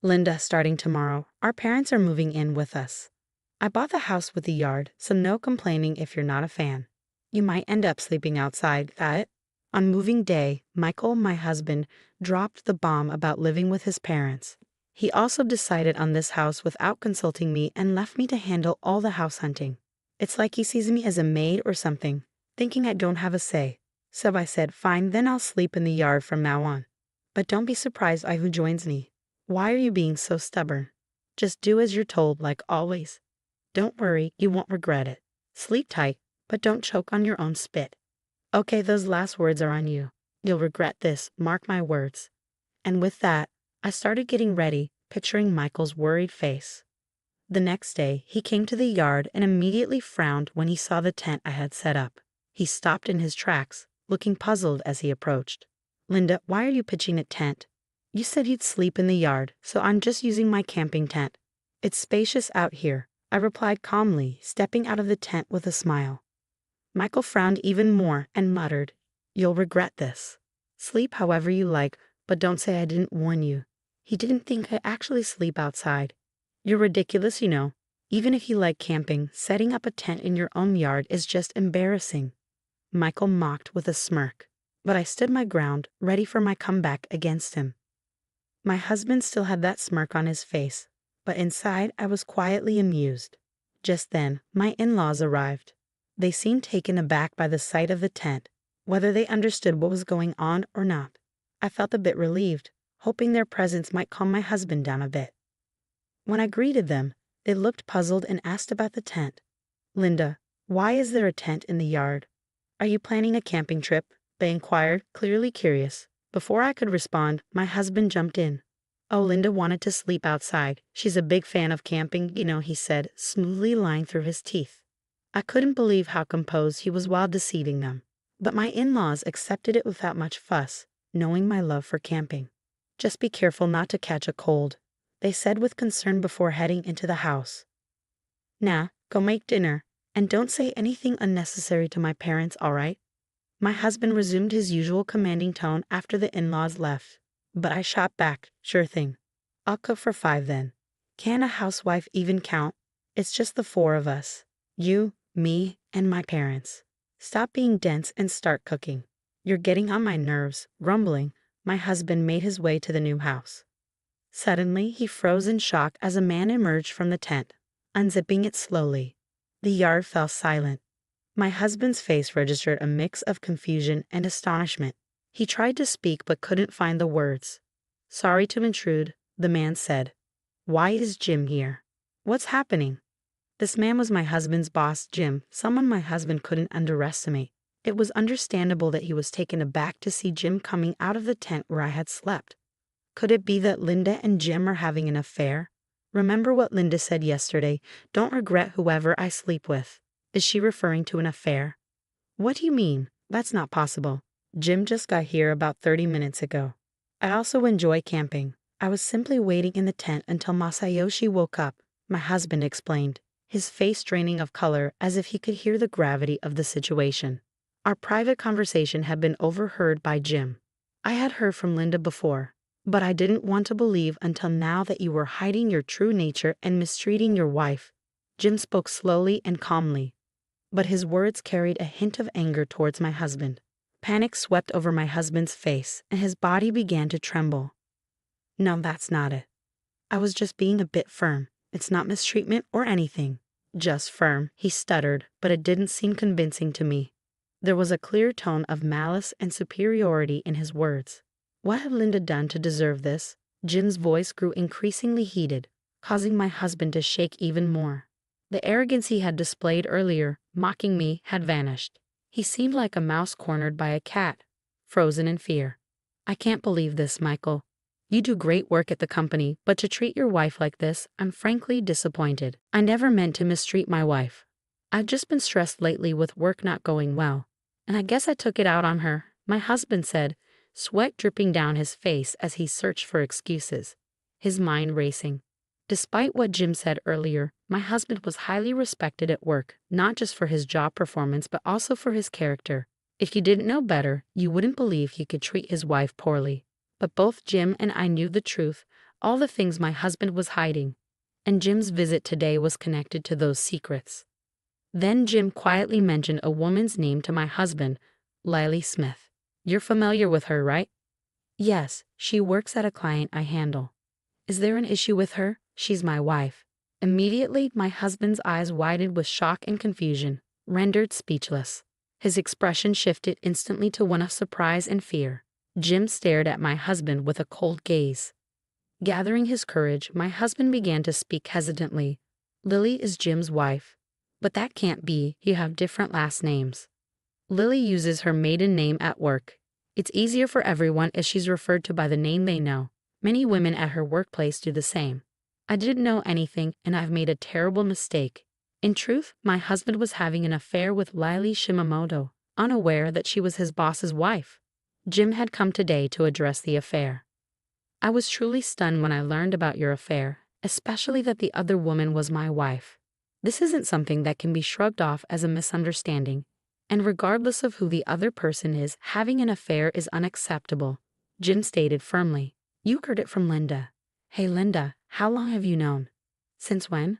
Linda, starting tomorrow, our parents are moving in with us. I bought the house with the yard, so no complaining if you're not a fan. You might end up sleeping outside, got it? On moving day, Michael, my husband, dropped the bomb about living with his parents. He also decided on this house without consulting me and left me to handle all the house hunting. It's like he sees me as a maid or something, thinking I don't have a say. So I said, fine, then I'll sleep in the yard from now on. But don't be surprised by who joins me. Why are you being so stubborn? Just do as you're told, like always. Don't worry, you won't regret it. Sleep tight, but don't choke on your own spit. Okay, those last words are on you. You'll regret this, mark my words. And with that, I started getting ready, picturing Michael's worried face. The next day, he came to the yard and immediately frowned when he saw the tent I had set up. He stopped in his tracks, looking puzzled as he approached. Linda, why are you pitching a tent? You said you'd sleep in the yard, so I'm just using my camping tent. It's spacious out here, I replied calmly, stepping out of the tent with a smile. Michael frowned even more and muttered, "You'll regret this. Sleep however you like, but don't say I didn't warn you." He didn't think I actually sleep outside. You're ridiculous, you know. Even if you like camping, setting up a tent in your own yard is just embarrassing. Michael mocked with a smirk, but I stood my ground, ready for my comeback against him. My husband still had that smirk on his face, but inside I was quietly amused. Just then, my in-laws arrived. They seemed taken aback by the sight of the tent, whether they understood what was going on or not. I felt a bit relieved, hoping their presence might calm my husband down a bit. When I greeted them, they looked puzzled and asked about the tent. Linda, why is there a tent in the yard? Are you planning a camping trip? They inquired, clearly curious. Before I could respond, my husband jumped in. Oh, Linda wanted to sleep outside. She's a big fan of camping, you know, he said, smoothly lying through his teeth. I couldn't believe how composed he was while deceiving them. But my in-laws accepted it without much fuss, knowing my love for camping. Just be careful not to catch a cold, they said with concern before heading into the house. Now, go make dinner, and don't say anything unnecessary to my parents, all right? My husband resumed his usual commanding tone after the in-laws left, but I shot back, sure thing. I'll cook for 5 then. Can a housewife even count? It's just the 4 of us. You, me, and my parents. Stop being dense and start cooking. You're getting on my nerves. Grumbling, my husband made his way to the new house. Suddenly, he froze in shock as a man emerged from the tent, unzipping it slowly. The yard fell silent. My husband's face registered a mix of confusion and astonishment. He tried to speak but couldn't find the words. Sorry to intrude, the man said. Why is Jim here? What's happening? This man was my husband's boss, Jim, someone my husband couldn't underestimate. It was understandable that he was taken aback to see Jim coming out of the tent where I had slept. Could it be that Linda and Jim are having an affair? Remember what Linda said yesterday, don't regret whoever I sleep with. Is she referring to an affair? What do you mean? That's not possible. Jim just got here about 30 minutes ago. I also enjoy camping. I was simply waiting in the tent until Masayoshi woke up, my husband explained, his face draining of color as if he could hear the gravity of the situation. Our private conversation had been overheard by Jim. I had heard from Linda before, but I didn't want to believe until now that you were hiding your true nature and mistreating your wife. Jim spoke slowly and calmly, but his words carried a hint of anger towards my husband. Panic swept over my husband's face, and his body began to tremble. No, that's not it. I was just being a bit firm. It's not mistreatment or anything. Just firm, he stuttered, but it didn't seem convincing to me. There was a clear tone of malice and superiority in his words. What had Linda done to deserve this? Jim's voice grew increasingly heated, causing my husband to shake even more. The arrogance he had displayed earlier, mocking me, had vanished. He seemed like a mouse cornered by a cat, frozen in fear. I can't believe this, Michael. You do great work at the company, but to treat your wife like this, I'm frankly disappointed. I never meant to mistreat my wife. I've just been stressed lately with work not going well, and I guess I took it out on her, my husband said, sweat dripping down his face as he searched for excuses, his mind racing. Despite what Jim said earlier, my husband was highly respected at work, not just for his job performance but also for his character. If you didn't know better, you wouldn't believe he could treat his wife poorly. But both Jim and I knew the truth. all the things my husband was hiding, and Jim's visit today was connected to those secrets. Then Jim quietly mentioned a woman's name to my husband, Lily Smith. You're familiar with her, right? Yes, she works at a client I handle. Is there an issue with her? She's my wife. Immediately, my husband's eyes widened with shock and confusion, rendered speechless. His expression shifted instantly to one of surprise and fear. Jim stared at my husband with a cold gaze. Gathering his courage, my husband began to speak hesitantly. Lily is Jim's wife. But that can't be, you have different last names. Lily uses her maiden name at work. It's easier for everyone if she's referred to by the name they know. Many women at her workplace do the same. I didn't know anything, and I've made a terrible mistake. In truth, my husband was having an affair with Lily Shimamoto, unaware that she was his boss's wife. Jim had come today to address the affair. I was truly stunned when I learned about your affair, especially that the other woman was my wife. This isn't something that can be shrugged off as a misunderstanding, and regardless of who the other person is, having an affair is unacceptable, Jim stated firmly. You heard it from Linda. Hey Linda, how long have you known? Since when?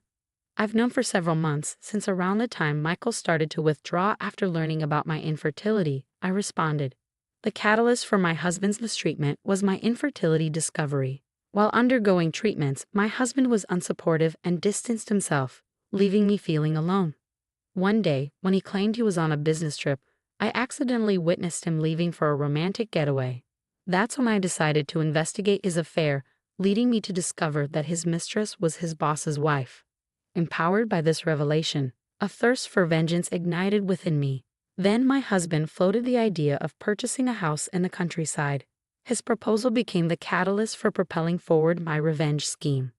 I've known for several months, since around the time Michael started to withdraw after learning about my infertility, I responded. The catalyst for my husband's mistreatment was my infertility discovery. While undergoing treatments, my husband was unsupportive and distanced himself, leaving me feeling alone. One day, when he claimed he was on a business trip, I accidentally witnessed him leaving for a romantic getaway. That's when I decided to investigate his affair, leading me to discover that his mistress was his boss's wife. Empowered by this revelation, a thirst for vengeance ignited within me. Then my husband floated the idea of purchasing a house in the countryside. His proposal became the catalyst for propelling forward my revenge scheme.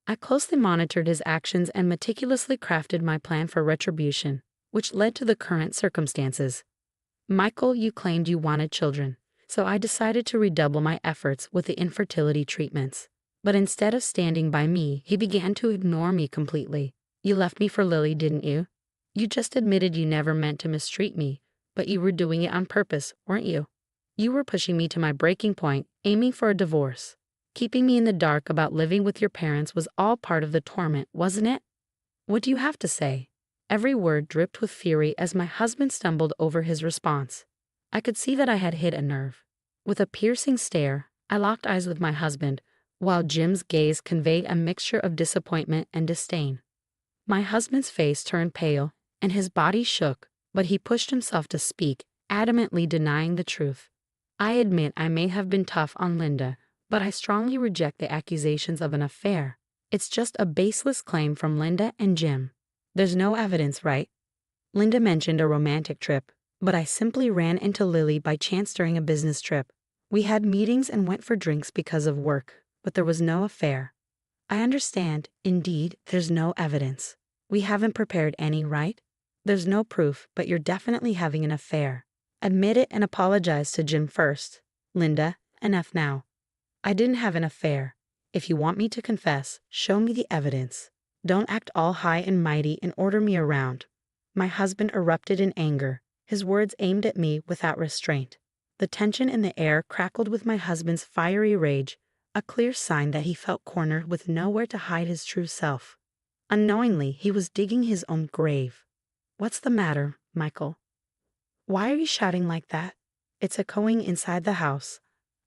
I closely monitored his actions and meticulously crafted my plan for retribution, which led to the current circumstances. Michael, you claimed you wanted children, so I decided to redouble my efforts with the infertility treatments. But instead of standing by me, he began to ignore me completely. You left me for Lily, didn't you? You just admitted you never meant to mistreat me, but you were doing it on purpose, weren't you? You were pushing me to my breaking point, aiming for a divorce. Keeping me in the dark about living with your parents was all part of the torment, wasn't it? What do you have to say? Every word dripped with fury as my husband stumbled over his response. I could see that I had hit a nerve. With a piercing stare, I locked eyes with my husband, while Jim's gaze conveyed a mixture of disappointment and disdain. My husband's face turned pale, and his body shook, but he pushed himself to speak, adamantly denying the truth. I admit I may have been tough on Linda, but I strongly reject the accusations of an affair. It's just a baseless claim from Linda and Jim. There's no evidence, right? Linda mentioned a romantic trip, but I simply ran into Lily by chance during a business trip. We had meetings and went for drinks because of work, but there was no affair. I understand, indeed, there's no evidence. We haven't prepared any, right? There's no proof, but you're definitely having an affair. Admit it and apologize to Jim first. Linda, enough now. I didn't have an affair. If you want me to confess, show me the evidence. Don't act all high and mighty and order me around. My husband erupted in anger, his words aimed at me without restraint. The tension in the air crackled with my husband's fiery rage, a clear sign that he felt cornered with nowhere to hide his true self. Unknowingly, he was digging his own grave. What's the matter, Michael? Why are you shouting like that? It's echoing inside the house,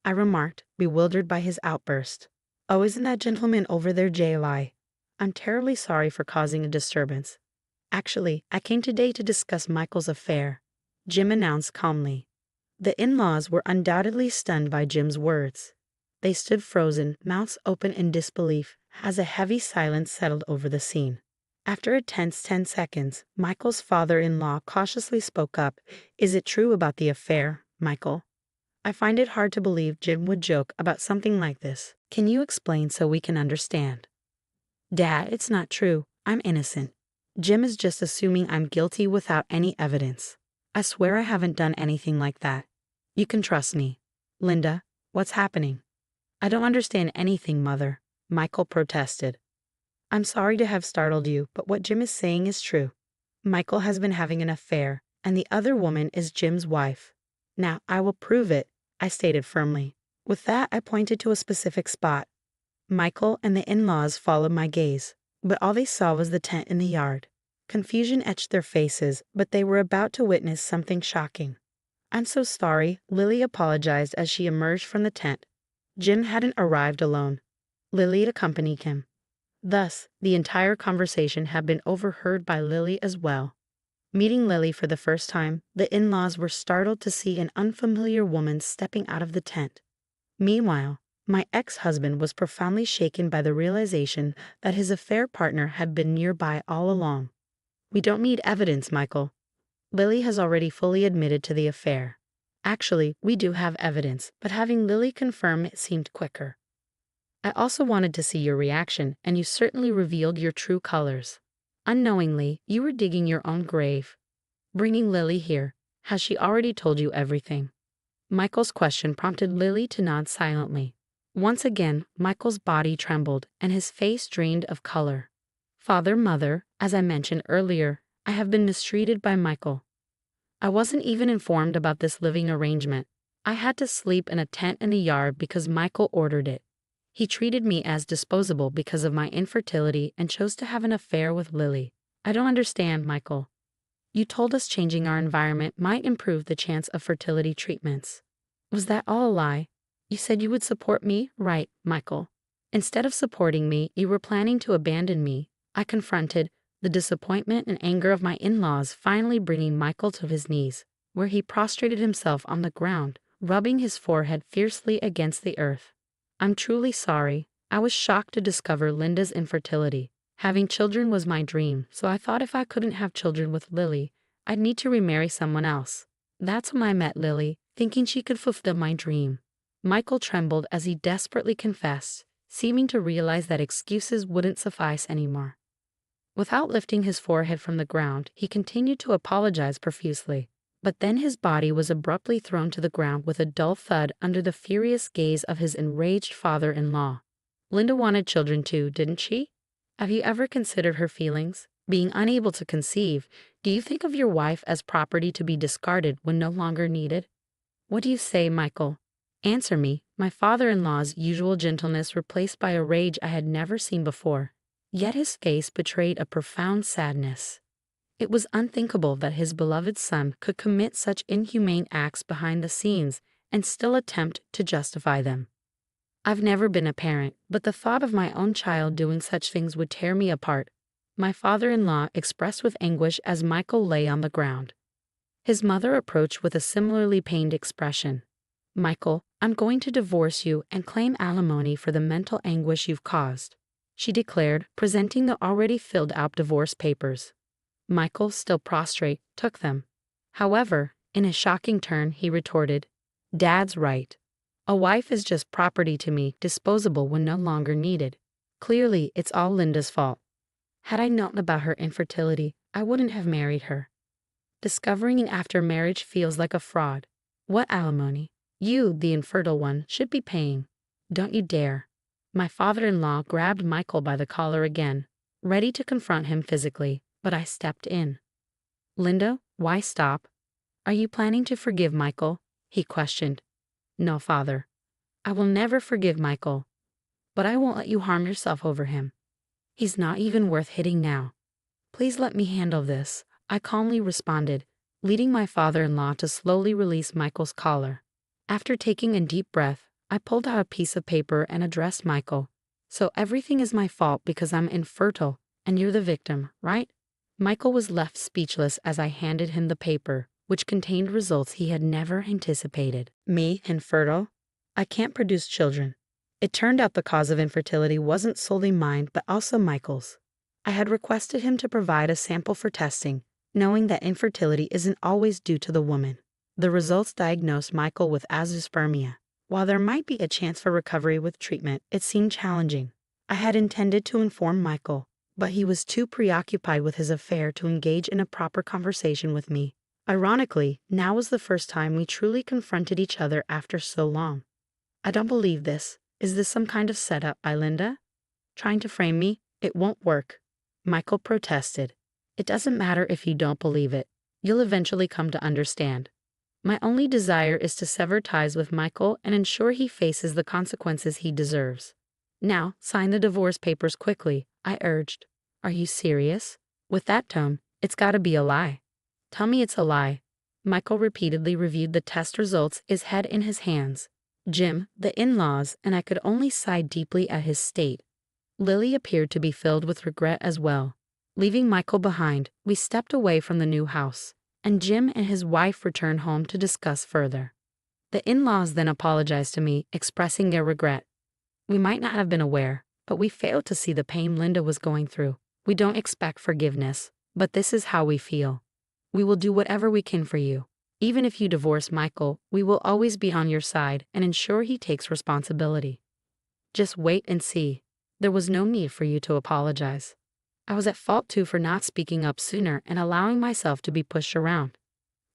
I remarked, bewildered by his outburst. Oh, isn't that gentleman over there JLI? I'm terribly sorry for causing a disturbance. Actually, I came today to discuss Michael's affair, Jim announced calmly. The in-laws were undoubtedly stunned by Jim's words. They stood frozen, mouths open in disbelief, as a heavy silence settled over the scene. After a tense 10 seconds, Michael's father-in-law cautiously spoke up. Is it true about the affair, Michael? I find it hard to believe Jim would joke about something like this. Can you explain so we can understand? Dad, it's not true. I'm innocent. Jim is just assuming I'm guilty without any evidence. I swear I haven't done anything like that. You can trust me. Linda, what's happening? I don't understand anything, Mother, Michael protested. I'm sorry to have startled you, but what Jim is saying is true. Michael has been having an affair, and the other woman is Jim's wife. Now, I will prove it, I stated firmly. With that, I pointed to a specific spot. Michael and the in-laws followed my gaze, but all they saw was the tent in the yard. Confusion etched their faces, but they were about to witness something shocking. "I'm so sorry," Lily apologized as she emerged from the tent. Jim hadn't arrived alone. Lily accompanied him. Thus, the entire conversation had been overheard by Lily as well. Meeting Lily for the first time, the in-laws were startled to see an unfamiliar woman stepping out of the tent. Meanwhile, my ex-husband was profoundly shaken by the realization that his affair partner had been nearby all along. "We don't need evidence, Michael. Lily has already fully admitted to the affair." "Actually, we do have evidence, but having Lily confirm it seemed quicker. I also wanted to see your reaction, and you certainly revealed your true colors. Unknowingly, you were digging your own grave. Bringing Lily here, has she already told you everything?" Michael's question prompted Lily to nod silently. Once again, Michael's body trembled, and his face drained of color. "Father, mother, as I mentioned earlier, I have been mistreated by Michael. I wasn't even informed about this living arrangement. I had to sleep in a tent in the yard because Michael ordered it. He treated me as disposable because of my infertility and chose to have an affair with Lily. I don't understand, Michael. You told us changing our environment might improve the chance of fertility treatments. Was that all a lie? You said you would support me, right, Michael? Instead of supporting me, you were planning to abandon me." I confronted, the disappointment and anger of my in-laws finally bringing Michael to his knees, where he prostrated himself on the ground, rubbing his forehead fiercely against the earth. "I'm truly sorry. I was shocked to discover Linda's infertility. Having children was my dream, so I thought if I couldn't have children with Lily, I'd need to remarry someone else. That's when I met Lily, thinking she could fulfill my dream." Michael trembled as he desperately confessed, seeming to realize that excuses wouldn't suffice anymore. Without lifting his forehead from the ground, he continued to apologize profusely. But then his body was abruptly thrown to the ground with a dull thud under the furious gaze of his enraged father-in-law. "Linda wanted children too, didn't she? Have you ever considered her feelings? Being unable to conceive, do you think of your wife as property to be discarded when no longer needed? What do you say, Michael? Answer me." My father-in-law's usual gentleness replaced by a rage I had never seen before. Yet his face betrayed a profound sadness. It was unthinkable that his beloved son could commit such inhumane acts behind the scenes and still attempt to justify them. "I've never been a parent, but the thought of my own child doing such things would tear me apart," my father-in-law expressed with anguish as Michael lay on the ground. His mother approached with a similarly pained expression. "Michael, I'm going to divorce you and claim alimony for the mental anguish you've caused," she declared, presenting the already filled-out divorce papers. Michael, still prostrate, took them. However, in a shocking turn, he retorted, "Dad's right. A wife is just property to me, disposable when no longer needed. Clearly, it's all Linda's fault. Had I known about her infertility, I wouldn't have married her. Discovering after marriage feels like a fraud. What alimony? You, the infertile one, should be paying. Don't you dare." My father-in-law grabbed Michael by the collar again, ready to confront him physically, but I stepped in. "Linda, why stop? Are you planning to forgive Michael?" he questioned. "No, father. I will never forgive Michael. But I won't let you harm yourself over him. He's not even worth hitting now. Please let me handle this," I calmly responded, leading my father-in-law to slowly release Michael's collar. After taking a deep breath, I pulled out a piece of paper and addressed Michael. "So everything is my fault because I'm infertile, and you're the victim, right?" Michael was left speechless as I handed him the paper, which contained results he had never anticipated. "Me, infertile? I can't produce children." It turned out the cause of infertility wasn't solely mine, but also Michael's. I had requested him to provide a sample for testing, knowing that infertility isn't always due to the woman. The results diagnosed Michael with azoospermia. While there might be a chance for recovery with treatment, it seemed challenging. I had intended to inform Michael, but he was too preoccupied with his affair to engage in a proper conversation with me. Ironically, now was the first time we truly confronted each other after so long. "I don't believe this. Is this some kind of setup by Linda? Trying to frame me? It won't work," Michael protested. "It doesn't matter if you don't believe it. You'll eventually come to understand. My only desire is to sever ties with Michael and ensure he faces the consequences he deserves." Now, sign the divorce papers quickly, I urged. Are you serious? With that tone, it's gotta be a lie. Tell me it's a lie. Michael repeatedly reviewed the test results, his head in his hands. Jim, the in-laws, and I could only sigh deeply at his state. Lily appeared to be filled with regret as well. Leaving Michael behind, we stepped away from the new house, and Jim and his wife returned home to discuss further. The in-laws then apologized to me, expressing their regret. We might not have been aware, but we failed to see the pain Linda was going through. We don't expect forgiveness, but this is how we feel. We will do whatever we can for you. Even if you divorce Michael, we will always be on your side and ensure he takes responsibility. Just wait and see. There was no need for you to apologize. I was at fault too for not speaking up sooner and allowing myself to be pushed around.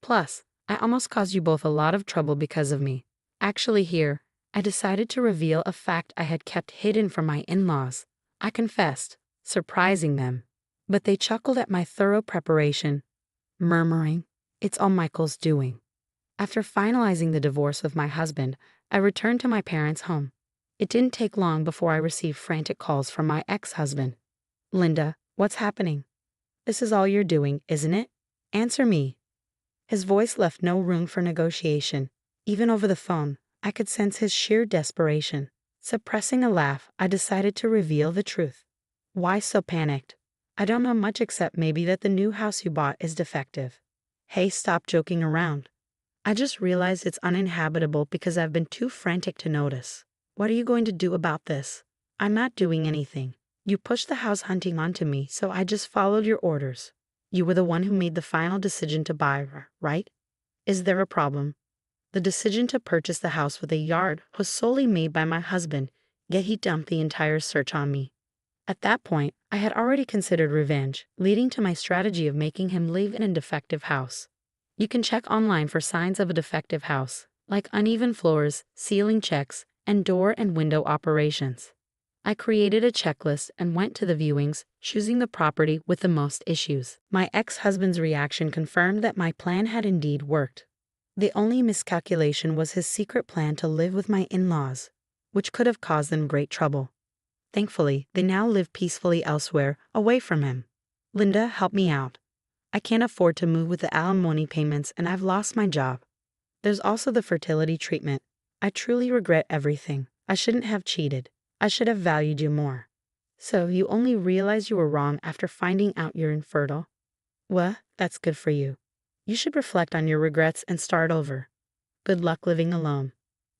Plus, I almost caused you both a lot of trouble because of me. Actually here, I decided to reveal a fact I had kept hidden from my in-laws. I confessed, surprising them. But they chuckled at my thorough preparation, murmuring, "It's all Michael's doing." After finalizing the divorce with my husband, I returned to my parents' home. It didn't take long before I received frantic calls from my ex-husband. "Linda, what's happening? This is all you're doing, isn't it? Answer me." His voice left no room for negotiation. Even over the phone, I could sense his sheer desperation. Suppressing a laugh, I decided to reveal the truth. "Why so panicked? I don't know much except maybe that the new house you bought is defective." "Hey, stop joking around. I just realized it's uninhabitable because I've been too frantic to notice. What are you going to do about this?" "I'm not doing anything. You pushed the house hunting onto me, so I just followed your orders. You were the one who made the final decision to buy her, right? Is there a problem?" The decision to purchase the house with a yard was solely made by my husband, yet he dumped the entire search on me. At that point, I had already considered revenge, leading to my strategy of making him live in a defective house. You can check online for signs of a defective house, like uneven floors, ceiling checks, and door and window operations. I created a checklist and went to the viewings, choosing the property with the most issues. My ex-husband's reaction confirmed that my plan had indeed worked. The only miscalculation was his secret plan to live with my in-laws, which could have caused them great trouble. Thankfully, they now live peacefully elsewhere, away from him. "Linda, help me out. I can't afford to move with the alimony payments and I've lost my job. There's also the fertility treatment. I truly regret everything. I shouldn't have cheated. I should have valued you more." "So you only realized you were wrong after finding out you're infertile? Well, that's good for you. You should reflect on your regrets and start over. Good luck living alone."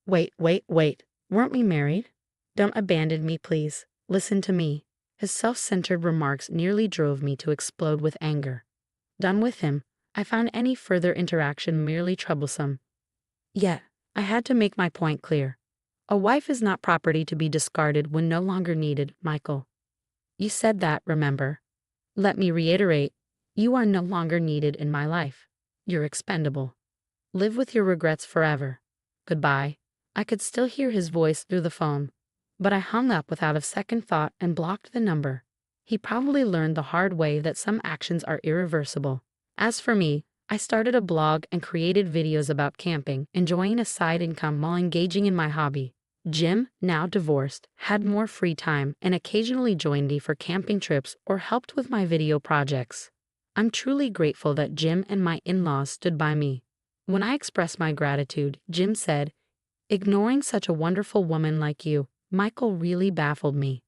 Wait. Weren't we married? Don't abandon me, please. Listen to me." His self-centered remarks nearly drove me to explode with anger. Done with him, I found any further interaction merely troublesome. Yet, I had to make my point clear. A wife is not property to be discarded when no longer needed, Michael. You said that, remember? Let me reiterate, you are no longer needed in my life. You're expendable. Live with your regrets forever. Goodbye. I could still hear his voice through the phone, but I hung up without a second thought and blocked the number. He probably learned the hard way that some actions are irreversible. As for me, I started a blog and created videos about camping, enjoying a side income while engaging in my hobby. Jim, now divorced, had more free time and occasionally joined me for camping trips or helped with my video projects. I'm truly grateful that Jim and my in-laws stood by me. When I expressed my gratitude, Jim said, "Ignoring such a wonderful woman like you, Michael, really baffled me.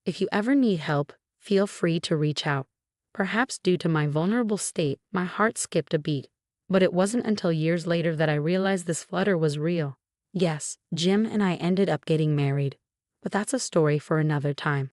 If you ever need help, feel free to reach out." Perhaps due to my vulnerable state, my heart skipped a beat. But it wasn't until years later that I realized this flutter was real. Yes, Jim and I ended up getting married. But that's a story for another time.